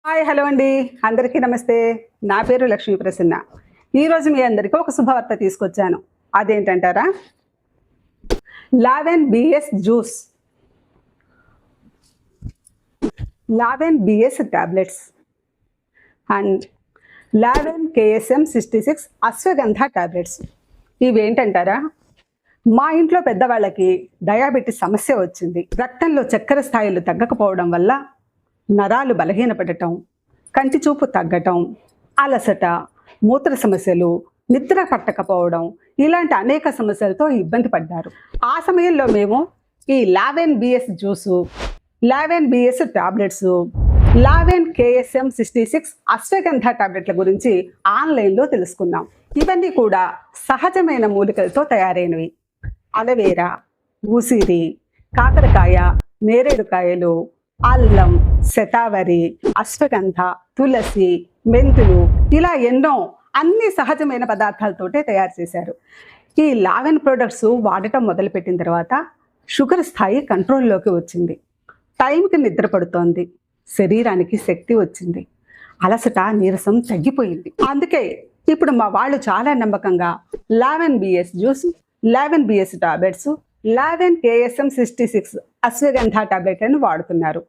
Hi hello అండి, అందరికీ నమస్తే. నా పేరు లక్ష్మీ ప్రసన్న. ఈరోజు మీ అందరికీ ఒక శుభవార్త తీసుకొచ్చాను. అదేంటంటారా? Laven BS juice, Laven BS tablets and Laven KSM 66 ashwagandha tablets. ఇవేంటంటారా? మా ఇంట్లో పెద్దవాళ్ళకి డయాబెటీస్ సమస్య వచ్చింది. రక్తంలో చక్కెర స్థాయిలు తగ్గకపోవడం వల్ల నరాలు బలహీనపడటం, కంటి చూపు తగ్గటం, అలసట, మూత్ర సమస్యలు, నిద్ర పట్టకపోవడం, ఇలాంటి అనేక సమస్యలతో ఇబ్బంది పడ్డారు. ఆ సమయంలో మేము ఈ Laven BS juice, Laven BS tablets, Laven KSM 66 ashwagandha టాబ్లెట్ల గురించి ఆన్లైన్లో తెలుసుకున్నాం. ఇవన్నీ కూడా సహజమైన మూలికలతో తయారైనవి. అలవేరా, ఉసిరి, కాకరకాయ, నేరేడుకాయలు, అల్లం, శతావరి, అశ్వగంధ, తులసి, మెంతులు, ఇలా ఎన్నో అన్ని సహజమైన పదార్థాలతోటే తయారు చేశారు. ఈ లావెన్ ప్రొడక్ట్స్ వాడటం మొదలుపెట్టిన తర్వాత షుగర్ స్థాయి కంట్రోల్లోకి వచ్చింది, టైంకి నిద్ర పడుతోంది, శరీరానికి శక్తి వచ్చింది, అలసట నీరసం తగ్గిపోయింది. అందుకే ఇప్పుడు మా వాళ్ళు చాలా నమ్మకంగా Laven BS juice, Laven BS tablets, Laven KSM 66 ashwagandha టాబ్లెట్లను వాడుతున్నారు.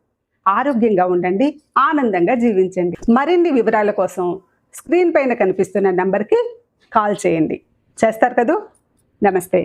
ఆరోగ్యంగా ఉండండి, ఆనందంగా జీవించండి. మరిన్ని వివరాల కోసం స్క్రీన్ పైన కనిపిస్తున్న నంబర్కి కాల్ చేయండి. చేస్తారు కదూ? నమస్తే.